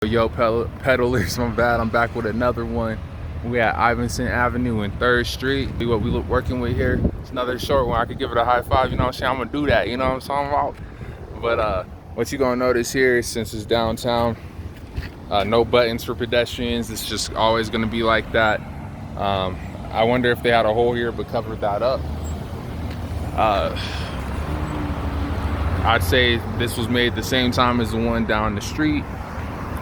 Yo, pedalers, my bad. I'm back with another one. We at Ivinson Avenue and 3rd Street. What we working with here. It's another short one. I could give it a high five, you know what I'm saying? I'm gonna do that, you know what I'm talking about? But what you gonna notice here, since it's downtown, no buttons for pedestrians. It's just always gonna be like that. I wonder if they had a hole here but covered that up. I'd say this was made the same time as the one down the street.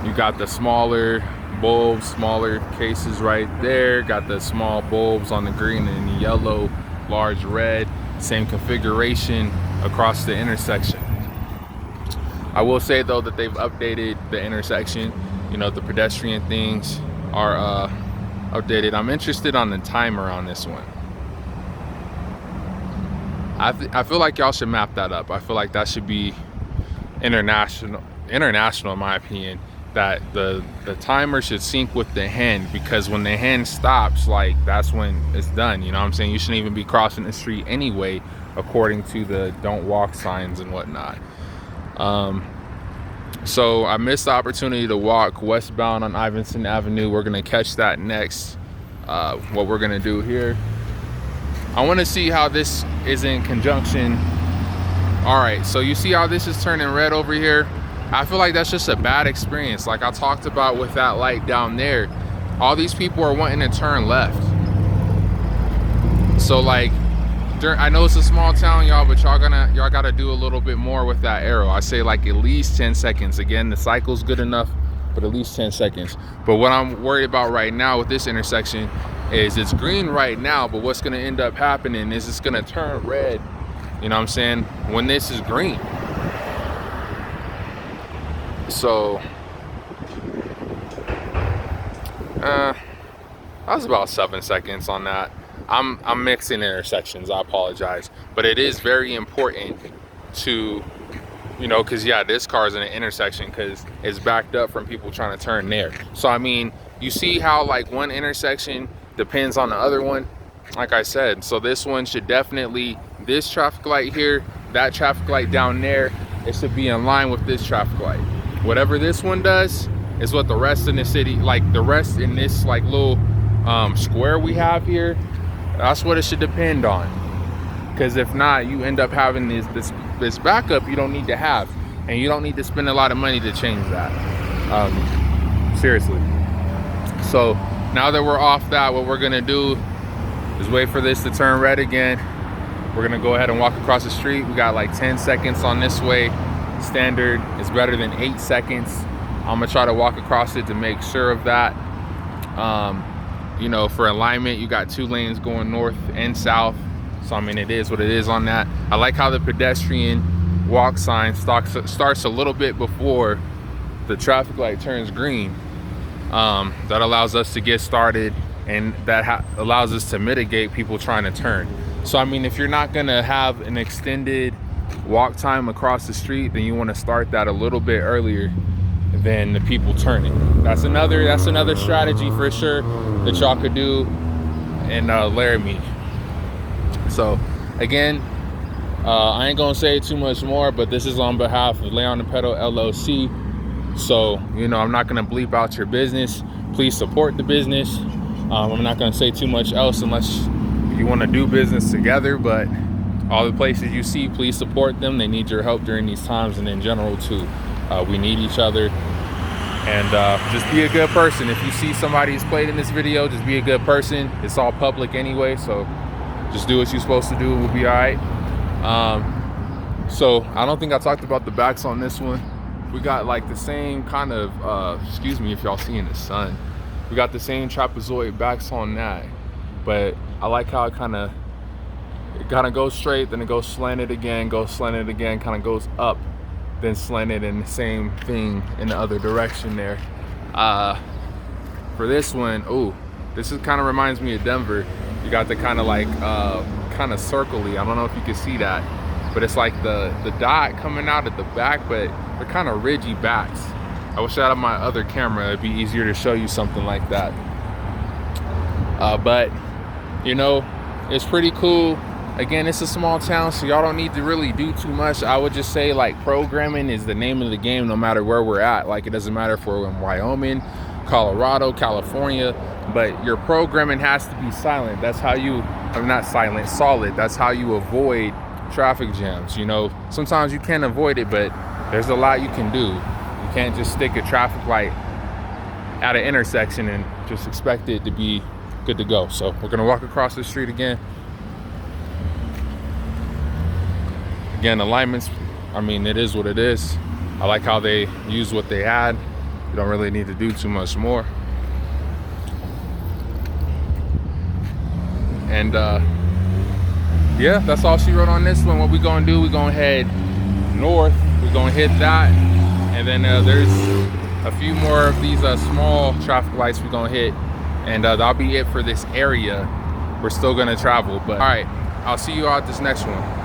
You got the smaller bulbs, smaller cases right there. Got the small bulbs on the green and the yellow, large red. Same configuration across the intersection. I will say though that they've updated the intersection. You know, the pedestrian things are updated. I'm interested on the timer on this one. I feel like y'all should map that up. I feel like that should be international in my opinion. That the timer should sync with the hand, because when the hand stops, like, that's when it's done, you know what I'm saying? You shouldn't even be crossing the street anyway, according to the don't walk signs and whatnot. So I missed the opportunity to walk westbound on Ivinson Avenue. We're gonna catch that next. What we're gonna do here, I want to see how this is in conjunction. All right, so you see how this is turning red over here? I feel like that's just a bad experience. Like I talked about with that light down there, all these people are wanting to turn left. So like, I know it's a small town, y'all, but y'all gotta do a little bit more with that arrow. I say like at least 10 seconds. Again, the cycle's good enough, but at least 10 seconds. But what I'm worried about right now with this intersection is it's green right now, but what's gonna end up happening is it's gonna turn red, you know what I'm saying, when this is green. So that was about 7 seconds on that. I'm mixing intersections, I apologize, but it is very important to, you know, because yeah, this car is in an intersection because it's backed up from people trying to turn there. So I mean, you see how like one intersection depends on the other one, like I said. So this one should definitely, this traffic light here, that traffic light down there, it should be in line with this traffic light. Whatever this one does is what the rest in the city, like the rest in this like little square we have here, that's what it should depend on. Because if not, you end up having this backup you don't need to have, and you don't need to spend a lot of money to change that. Seriously. So now that we're off that, what we're gonna do is wait for this to turn red again. We're gonna go ahead and walk across the street. We got like 10 seconds on this way. Standard is better than 8 seconds. I'm gonna try to walk across it to make sure of that. You know, for alignment, you got 2 lanes going north and south. So I mean, it is what it is on that. I like how the pedestrian walk sign starts a little bit before the traffic light turns green. That allows us to get started, and that allows us to mitigate people trying to turn. So I mean, if you're not gonna have an extended walk time across the street, then you want to start that a little bit earlier than the people turning. That's another strategy for sure that y'all could do in Laramie. So again, I ain't gonna say too much more, but this is on behalf of Léon and Pedal LLC. So, you know, I'm not gonna bleep out your business. Please support the business. I'm not gonna say too much else unless you want to do business together, but all the places you see, please support them. They need your help during these times, and in general too. We need each other. And just be a good person. If you see somebody's played in this video, just be a good person. It's all public anyway, so just do what you're supposed to do. We'll be all right. So I don't think I talked about the backs on this one. We got like the same kind of, excuse me if y'all see in the sun. We got the same trapezoid backs on that, but I like how it kind of goes straight, then it goes slanted again, kind of goes up, then slanted, and the same thing in the other direction there. For this one, oh, this is kind of reminds me of Denver. You got the kind of like kind of circly. I don't know if you can see that, but it's like the dot coming out at the back, but they're kind of ridgy backs. I wish I had my other camera. It'd be easier to show you something like that. But you know, it's pretty cool. again, it's a small town, so y'all don't need to really do too much. I would just say like programming is the name of the game no matter where we're at. Like it doesn't matter if we're in Wyoming, Colorado, California, but your programming has to be silent. That's how you, or not silent, solid. That's how you avoid traffic jams. You know, sometimes you can avoid it, but there's a lot you can do. You can't just stick a traffic light at an intersection and just expect it to be good to go. So we're gonna walk across the street again. Again, alignments, I mean, it is what it is. I like how they use what they had. You don't really need to do too much more. And yeah, that's all she wrote on this one. What we gonna do, we gonna head north. We're gonna hit that. And then there's a few more of these small traffic lights we're gonna hit. And that'll be it for this area. We're still gonna travel, but all right, I'll see you out this next one.